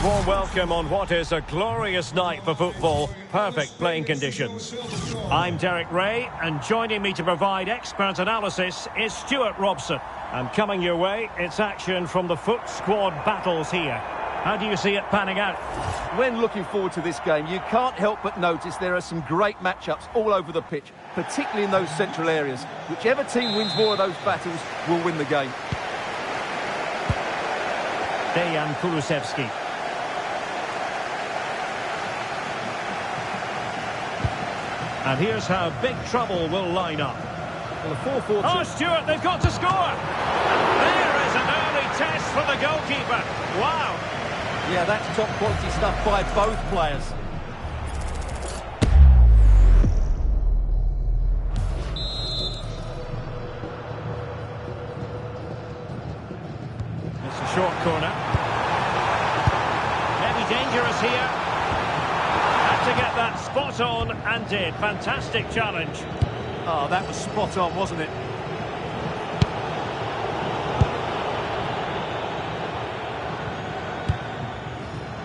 Warm welcome on what is a glorious night for football. Perfect playing conditions. I'm Derek Ray, and joining me to provide expert analysis is Stuart Robson. And coming your way, it's action from the Foot Squad battles here. How do you see it panning out? When looking forward to this game, you can't help but notice there are some great matchups all over the pitch, particularly in those central areas. Whichever team wins more of those battles will win the game. Dejan Kulusevski. And here's how Big Trouble will line up. Well, a 4-4-2. Oh, Stuart, they've got to score! And there is an early test for the goalkeeper. Wow! Yeah, that's top quality stuff by both players. It's a short corner. Maybe dangerous here. Had to get that spot on and did. Fantastic challenge. Oh, that was spot on, wasn't it?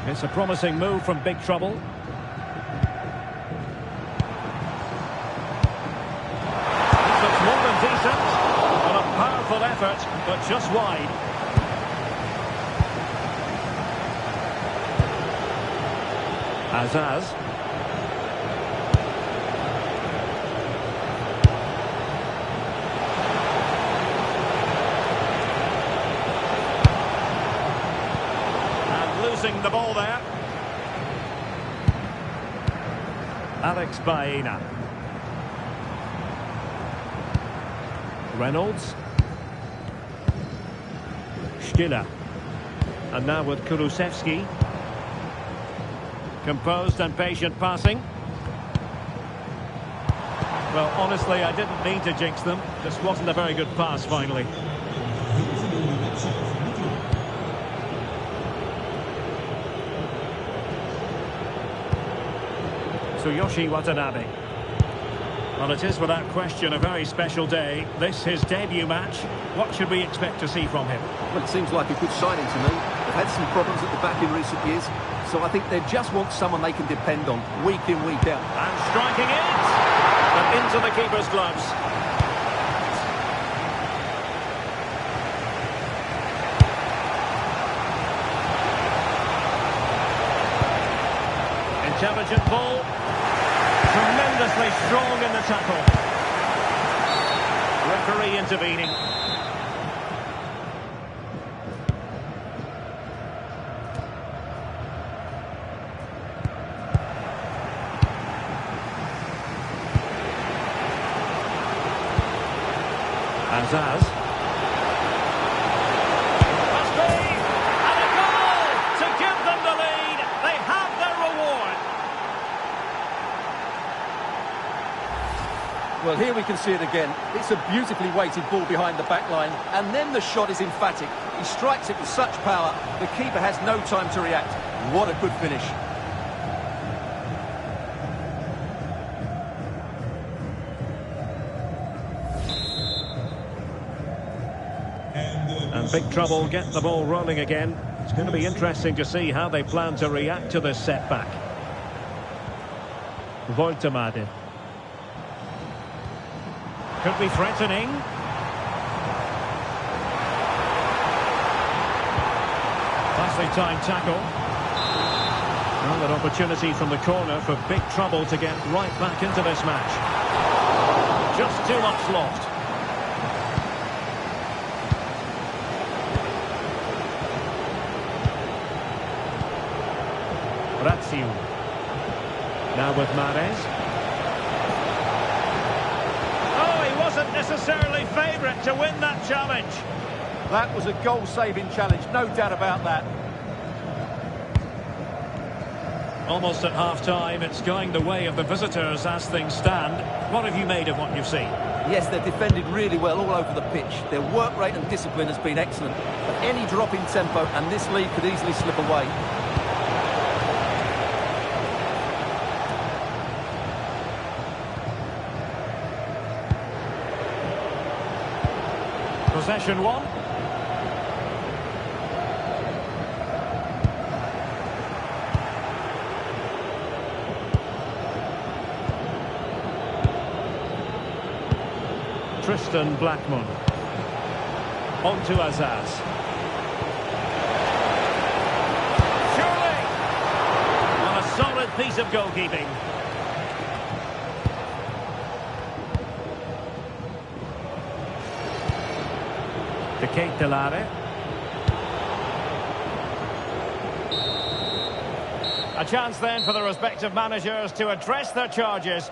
It's a promising move from Big Trouble. This looks more than decent. On a powerful effort, but just wide. Azaz. Losing the ball there. Alex Baena. Reynolds. Stiller. And now with Kulusevski. Composed and patient passing. Well, honestly, I didn't mean to jinx them. Just wasn't a very good pass, finally. Tsuyoshi Watanabe. Well, it is without question a very special day. This his debut match. What should we expect to see from him? Well, it seems like a good signing to me. They've had some problems at the back in recent years, so I think they just want someone they can depend on, week in, week out. And striking it! And into the keeper's gloves. Intelligent ball. Tremendously strong in the tackle. Referee intervening. Azaz. Must be! And a goal to give them the lead. They have their reward. Well, here we can see it again. It's a beautifully weighted ball behind the back line, and then the shot is emphatic. He strikes it with such power, the keeper has no time to react. What a good finish. And Big Trouble get the ball rolling again. It's going to be interesting to see how they plan to react to this setback. Voltemade. Could be threatening. Nicely timed tackle. Well, an opportunity from the corner for Big Trouble to get right back into this match. Just too much lost. Razziu. Now with Mahrez. Oh, he wasn't necessarily favourite to win that challenge. That was a goal-saving challenge, no doubt about that. Almost at half-time, it's going the way of the visitors as things stand. What have you made of what you've seen? Yes, they've defended really well all over the pitch. Their work rate and discipline has been excellent. But any drop in tempo and this lead could easily slip away. Possession one. Tristan Blackman. On to Azaz. Surely! And a solid piece of goalkeeping. De Ketelare. A chance then for the respective managers to address their charges.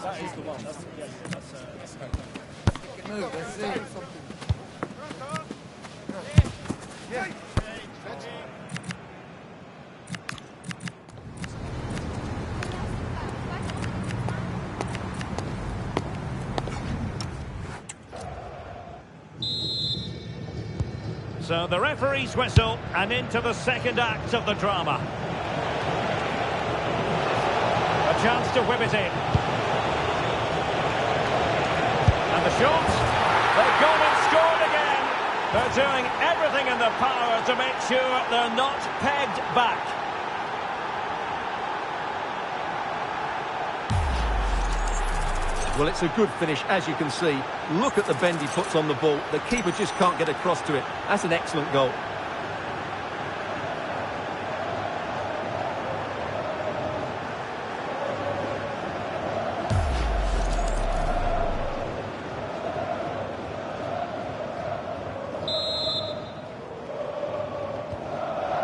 That is the one. That's it. So the referee's whistle, and into the second act of the drama. A chance to whip it in. And the shot. They've gone and scored again. They're doing everything in their power to make sure they're not pegged back. Well, it's a good finish, as you can see. Look at the bend he puts on the ball. The keeper just can't get across to it. That's an excellent goal.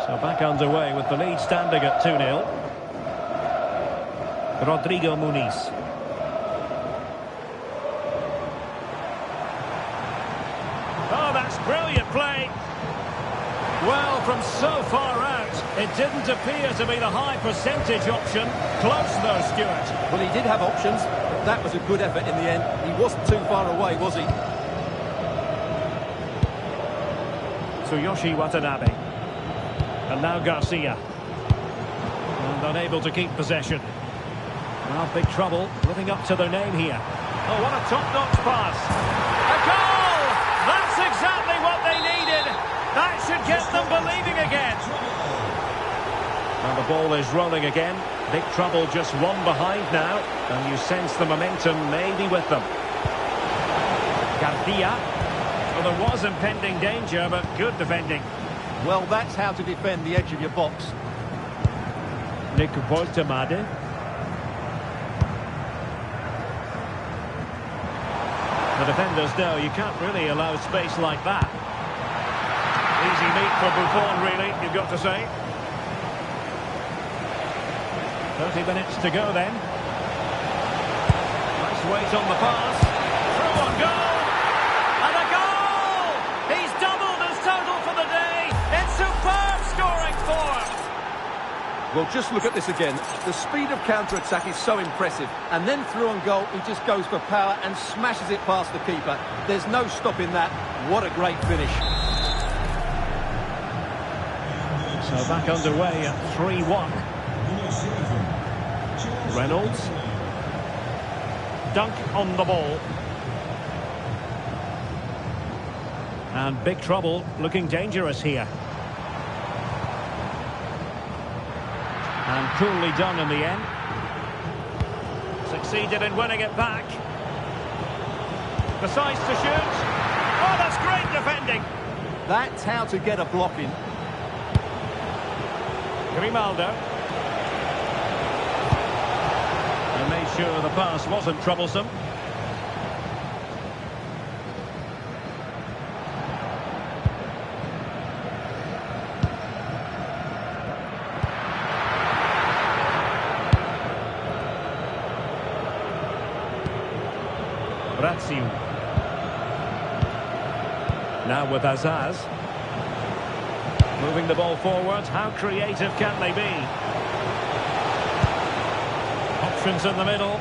So back underway with the lead standing at 2-0. Rodrigo Muniz. Oh, that's brilliant play. Well, from so far out, it didn't appear to be the high percentage option. Close though, Stuart. Well, he did have options, but that was a good effort in the end. He wasn't too far away, was he? Tsuyoshi Watanabe. And now Garcia. And unable to keep possession. Well, big trouble, living up to their name here. Oh, what a top-notch pass. A goal! That's exactly what they needed. That should get them believing again. And the ball is rolling again. Big trouble, just one behind now. And you sense the momentum may be with them. Garcia. Well, there was impending danger, but good defending. Well, that's how to defend the edge of your box. Nick Woltemade. The defenders know you can't really allow space like that. Easy meat for Buffon, really, you've got to say. 30 minutes to go then. Nice weight on the pass. Through on goal! And a goal! He's doubled his total for the day. It's superb scoring form. Well, just look at this again. The speed of counter-attack is so impressive. And then through on goal, he just goes for power and smashes it past the keeper. There's no stopping that. What a great finish. So back underway at 3-1. Reynolds. Dunk on the ball. And big trouble, looking dangerous here. And coolly done in the end. Succeeded in winning it back. Decides to shoot. Oh, that's great defending. That's how to get a block in. Grimaldo. And made sure the pass wasn't troublesome. Mathieu. Now with Azaz. Moving the ball forward. How creative can they be? Options in the middle.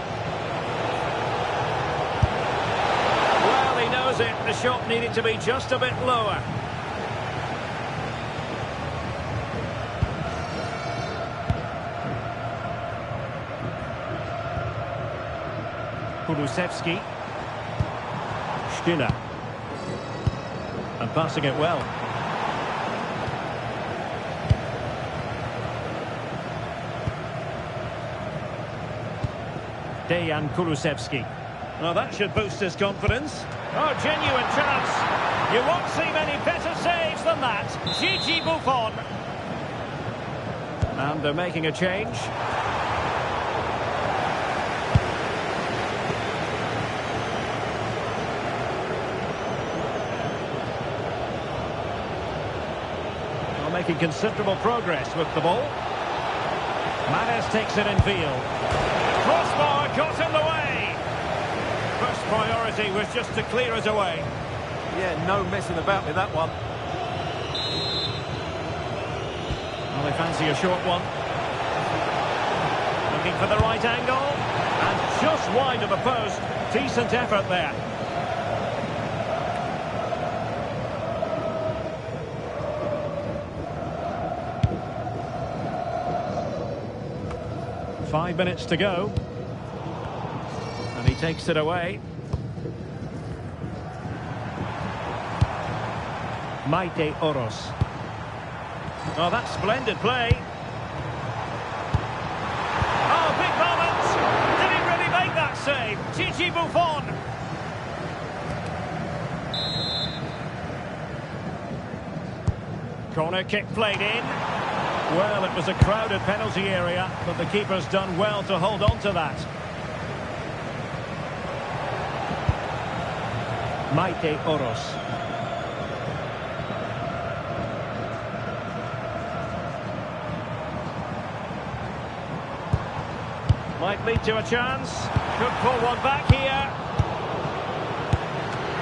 Well, he knows it. The shot needed to be just a bit lower. Kulusevski. Skinner. And passing it well. Dejan Kulusevski. Well, that should boost his confidence. Oh, genuine chance. You won't see many better saves than that. Gigi Buffon. And they're making a change. Well, making considerable progress with the ball. Manes takes it in field. Crossbar got in the way. First priority was just to clear it away. Yeah, no messing about with that one. Well, they fancy a short one. Looking for the right angle. And just wide of the post. Decent effort there. 5 minutes to go. And he takes it away. Maite Oros. Oh, that's splendid play. Oh, big moment. Did he really make that save? Gigi Buffon. Corner kick played in. Well, it was a crowded penalty area, but the keeper's done well to hold on to that. Maite Oros. Might lead to a chance. Could pull one back here.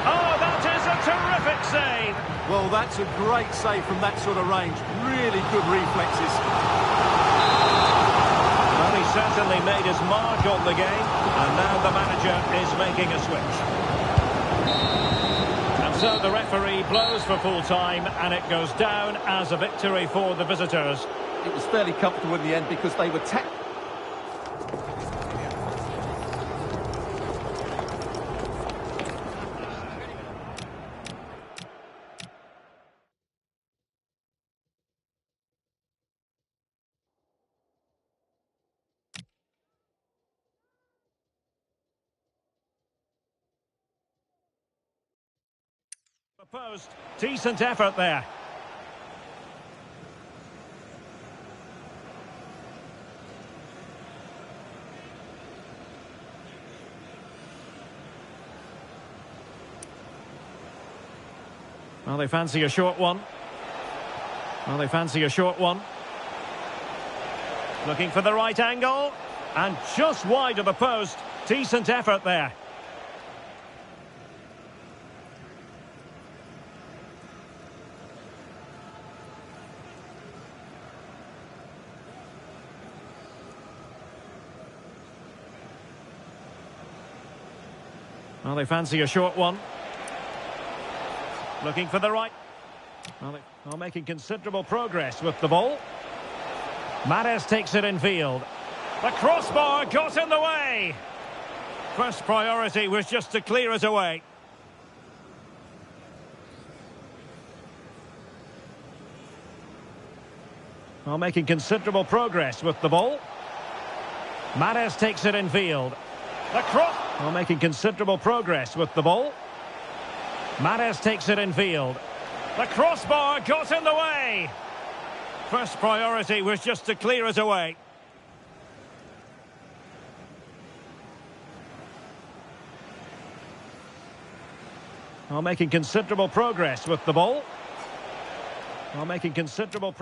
Oh, that is a terrific save. Well, that's a great save from that sort of range. Really good reflexes. Well, he certainly made his mark on the game, and now the manager is making a switch. And so the referee blows for full time, and it goes down as a victory for the visitors. It was fairly comfortable in the end because they were The post, decent effort there. Well, they fancy a short one. Well, they fancy a short one. Looking for the right angle. And just wide of the post. Decent effort there. Well, they fancy a short one. Looking for the right. Well, they're making considerable progress with the ball. Manes takes it in field. The crossbar got in the way. First priority was just to clear it away. Well, making considerable progress with the ball. Manes takes it in field. The cross. Well, making considerable progress with the ball. Manes takes it in field. The crossbar got in the way. First priority was just to clear it away. Well, making considerable progress with the ball. Well, making considerable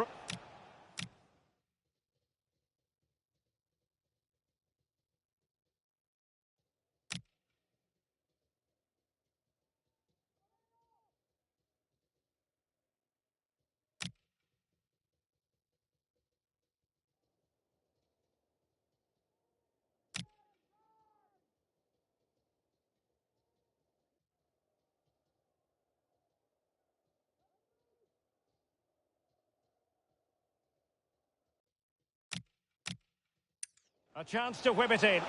A chance to whip it in.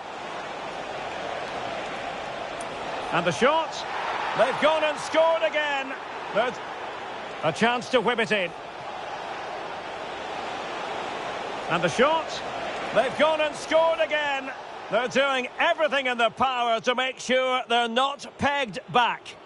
And the shot. They've gone and scored again. There's a chance to whip it in. And the shot. They've gone and scored again. They're doing everything in their power to make sure they're not pegged back.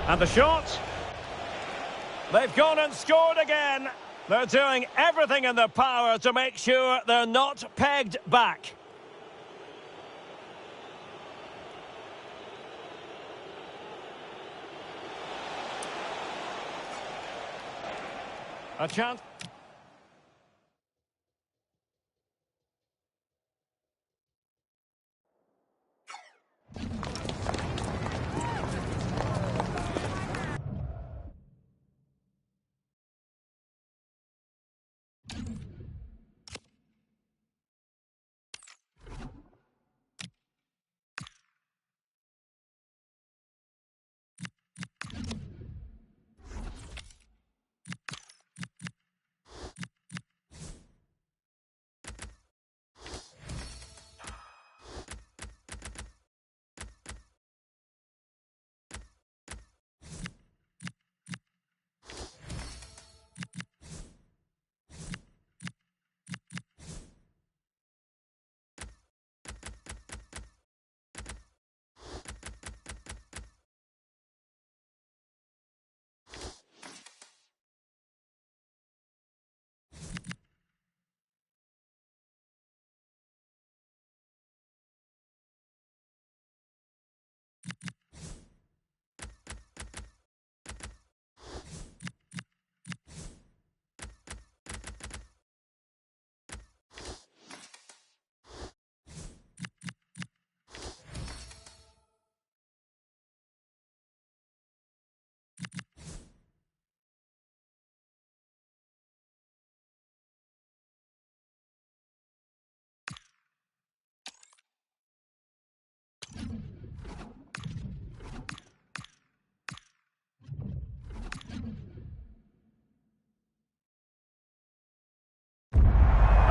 And the shot. They've gone and scored again. They're doing everything in their power to make sure they're not pegged back. A chance.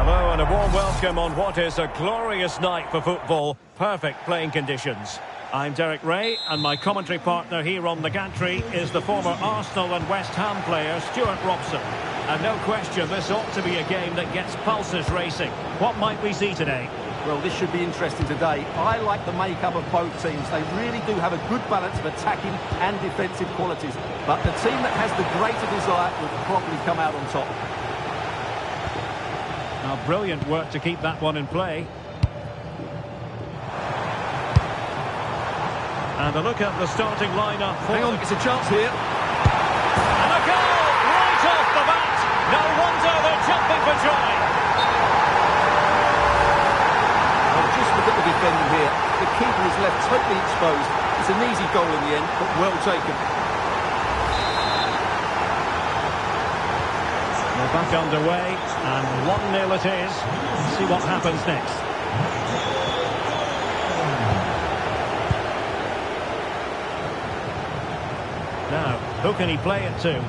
Hello and a warm welcome on what is a glorious night for football. Perfect playing conditions. I'm Derek Ray, and my commentary partner here on the gantry is the former Arsenal and West Ham player Stuart Robson. And no question, this ought to be a game that gets pulses racing. What might we see today? Well, this should be interesting today. I like the makeup of both teams. They really do have a good balance of attacking and defensive qualities. But the team that has the greater desire will probably come out on top. Now, brilliant work to keep that one in play. And a look at the starting lineup. Hang on, it's a chance here. And a goal right off the bat. No wonder they're jumping for joy. Well, just look at the defending here. The keeper is left totally exposed. It's an easy goal in the end, but well taken. We're back underway, and 1-0 it is. Let's see what happens next. Now, who can he play it to?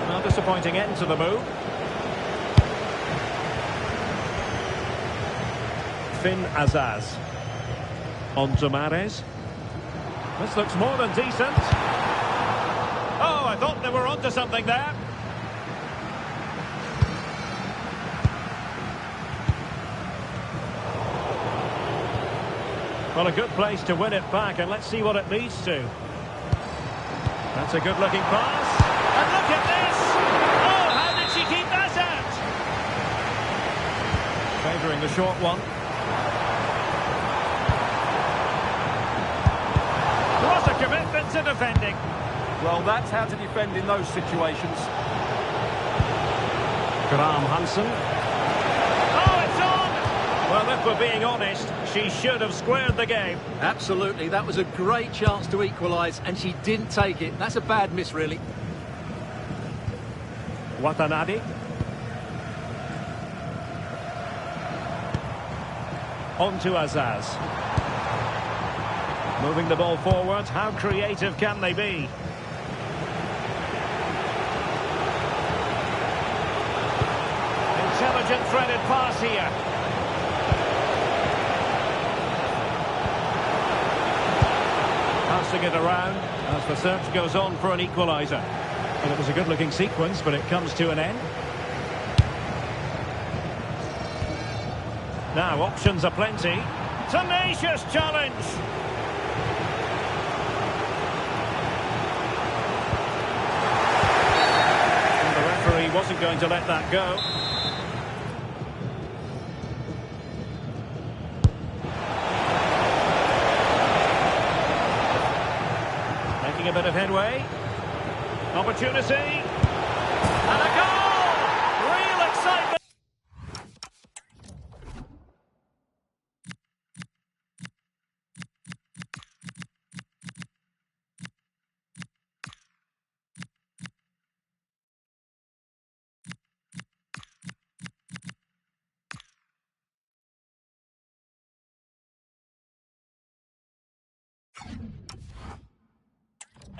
Well, disappointing end to the move. Finn Azaz. On to Mahrez. This looks more than decent. Oh, I thought they were onto something there. Well, a good place to win it back, and let's see what it leads to. That's a good-looking pass. And look at this! Oh, how did she keep that out? Favouring the short one. to defending. Well, that's how to defend in those situations. Graham Hansen. Oh, it's on! Well, if we're being honest, she should have squared the game. Absolutely, that was a great chance to equalise, and she didn't take it. That's a bad miss, really. Watanabe. On to Azaz. Moving the ball forward, how creative can they be? Intelligent threaded pass here. Passing it around as the search goes on for an equaliser. And it was a good-looking sequence, but it comes to an end. Now, options are plenty. Tenacious challenge! And the referee wasn't going to let that go. Making a bit of headway. Opportunity. And a goal! Real excitement!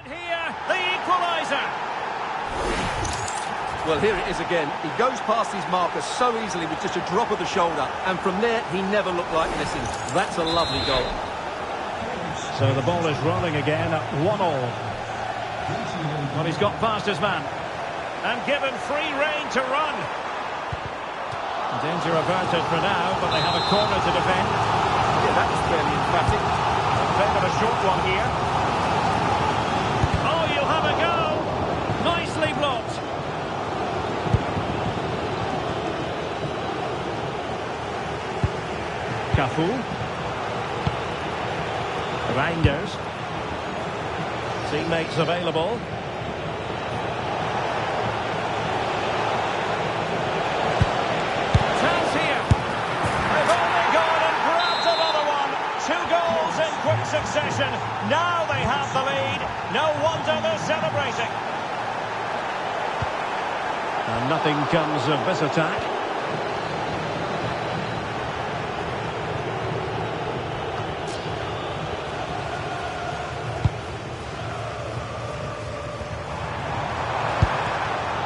Here, the equaliser! Well, here it is again. He goes past his marker so easily with just a drop of the shoulder, and from there, he never looked like missing. That's a lovely goal. So the ball is rolling again at 1-1. Well, he's got past his man. And given free rein to run. Danger averted for now, but they have a corner to defend. Yeah, that was fairly emphatic. They've got a short one here. Oh, you'll have a go. Nicely blocked. Cafu. Reinders. Teammates available. Chance here. They've only gone and grabbed another one. 2 goals in quick succession. Now they have the lead. No wonder they're celebrating. And nothing comes of this attack.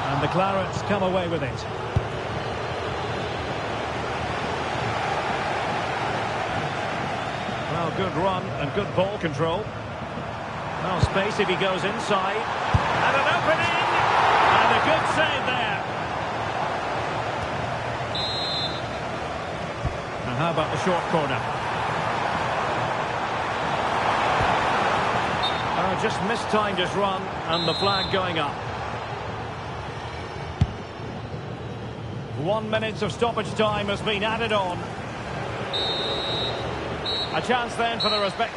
And the Clarets come away with it. Well, good run and good ball control. Well, space if he goes inside. And an opening! And a good save there. And how about the short corner? Oh, just mistimed his run and the flag going up. 1 minute of stoppage time has been added on. A chance then for the respect.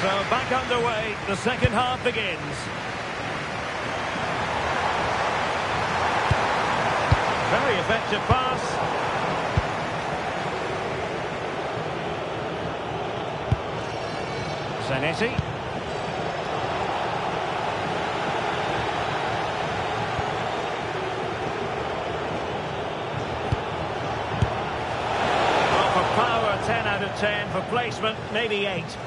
So back underway, the second half begins. Very effective pass. Zanetti. Well, for power, 10 out of 10. For placement, maybe 8.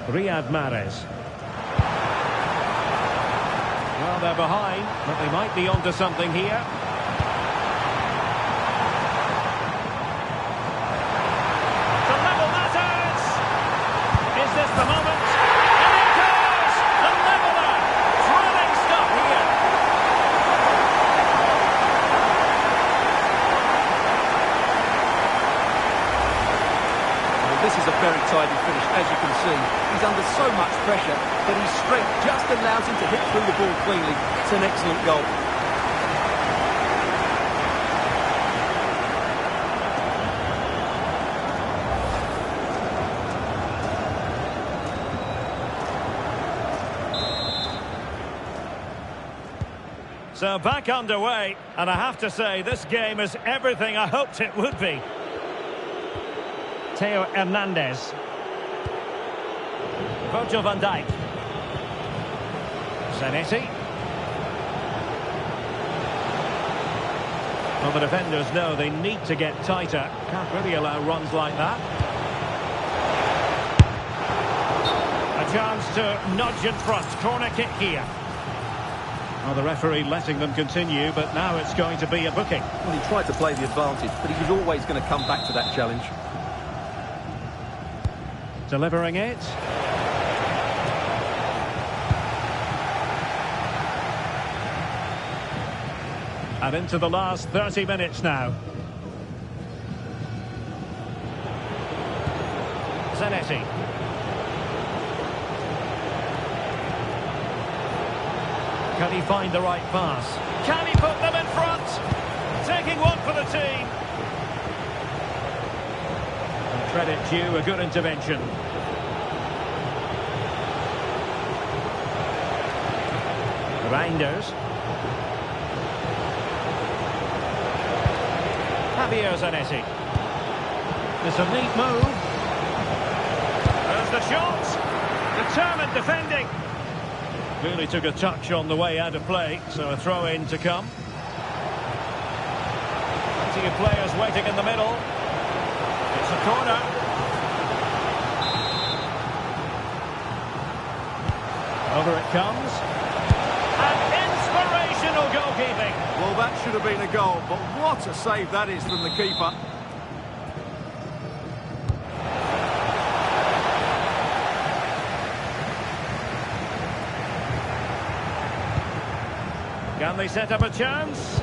Riyad Mahrez. Well, they're behind, but they might be onto something here. The level matters! Is this the moment? And it goes! The leveller! Thrilling stuff here! Well, this is a very tidy finish, as you can see. He's under so much pressure, but his strength just allows him to hit through the ball cleanly. It's an excellent goal. So back underway, and I have to say this game is everything I hoped it would be. Theo Hernandez. Virgil van Dijk. Zanetti. Well, the defenders know they need to get tighter. Can't really allow runs like that. A chance to nudge in front. Corner kick here. Well, the referee letting them continue, but now it's going to be a booking. Well, he tried to play the advantage, but he was always going to come back to that challenge. Delivering it. And into the last 30 minutes now. Zanetti. Can he find the right pass? Can he put them in front? Taking one for the team. And credit due, a good intervention. Reinders. Javier Zanetti. It's a neat move. There's the shot. Determined defending. Really took a touch on the way out of play, so a throw-in to come. Plenty of players waiting in the middle. It's a corner. Over it comes. And inspirational goalkeeping. Well, that should have been a goal, but what a save that is from the keeper. Can they set up a chance?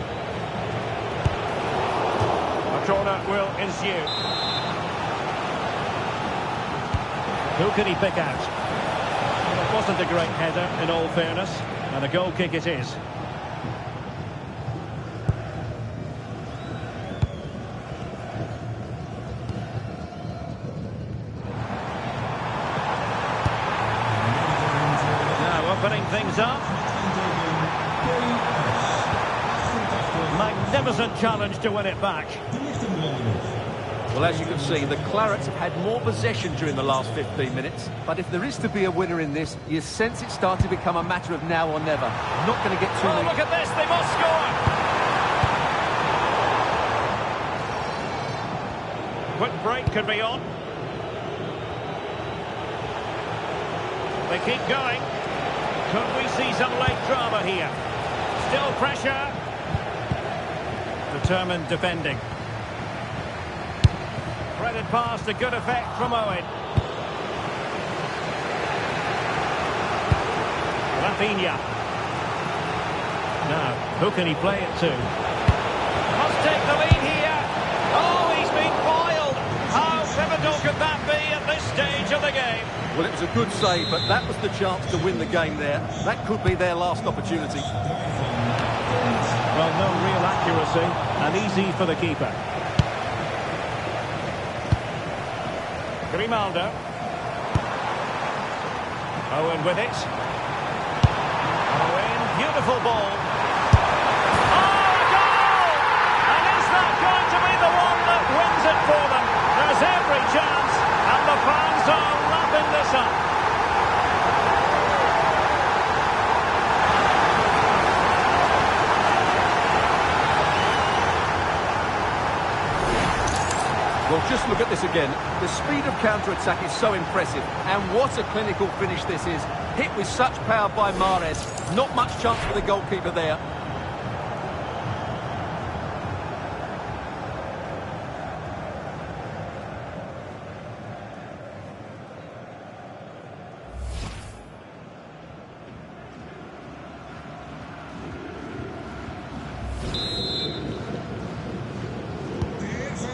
A corner will ensue. Who can he pick out? Well, it wasn't a great header, in all fairness, and a goal kick it is. Now opening things up. Magnificent challenge to win it back. Well, as you can see, the Clarets have had more possession during the last 15 minutes. But if there is to be a winner in this, you sense it's starting to become a matter of now or never. Not going to get too Oh, look at this, they must score! Quick break could be on. They keep going. Could we see some late drama here? Still pressure. Determined defending. Threaded pass to good effect from Owen. Rafinha. Now, who can he play it to? Must take the lead here. Oh, he's been foiled. How pivotal could that be at this stage of the game? Well, it was a good save, but that was the chance to win the game there. That could be their last opportunity. Well, no real accuracy, and easy for the keeper. Grimaldo. Owen with it. Owen, beautiful ball. Oh, a goal! And is that going to be the one that wins it for them? There's every chance, and the fans are lapping this up. Well, just look at this again. The speed of counter-attack is so impressive. And what a clinical finish this is. Hit with such power by Mahrez. Not much chance for the goalkeeper there.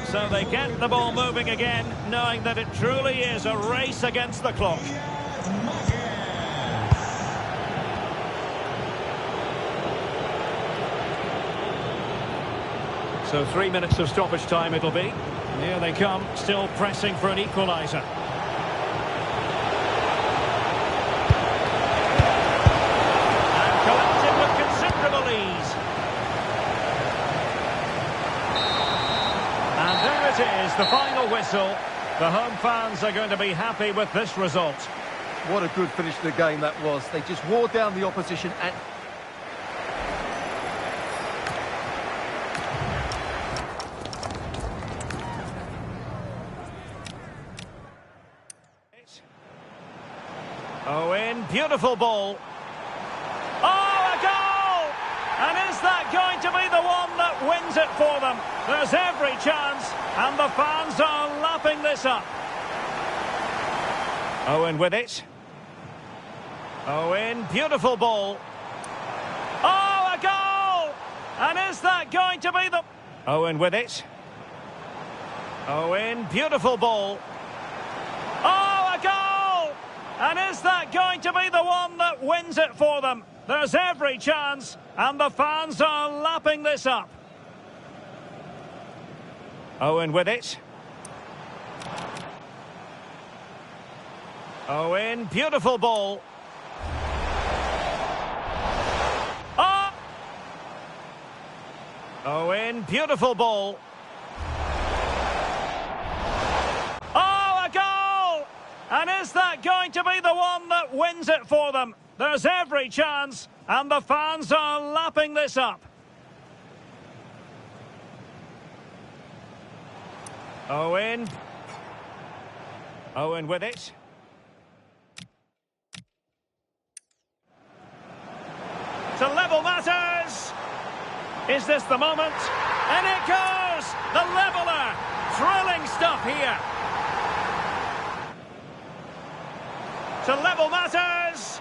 So they get the ball moving again, knowing that it truly is a race against the clock. So 3 minutes of stoppage time it'll be. And here they come, still pressing for an equaliser. And collected with considerable ease. the final whistle. The home fans are going to be happy with this result. What a good finish to the game that was. They just wore down the opposition and... Owen, beautiful ball. Oh, a goal! And is that going to be the one that wins it for them? There's every chance, and the fans are lapping this up. Owen with it. Owen, beautiful ball. Oh, a goal! And is that going to be the... Owen with it. Owen, beautiful ball. Oh, a goal! And is that going to be the one that wins it for them? There's every chance, and the fans are lapping this up. Owen with it. Owen, beautiful ball. Oh! Owen, beautiful ball. And is that going to be the one that wins it for them? There's every chance, and the fans are lapping this up. Owen. Owen with it. To level matters. Is this the moment? And it goes! The leveller! Thrilling stuff here. To level matters.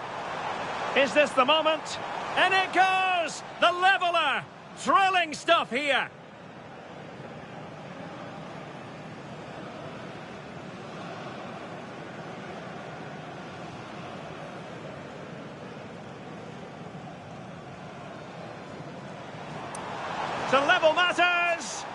Is this the moment? And it goes! The leveller! Thrilling stuff here. To level matters.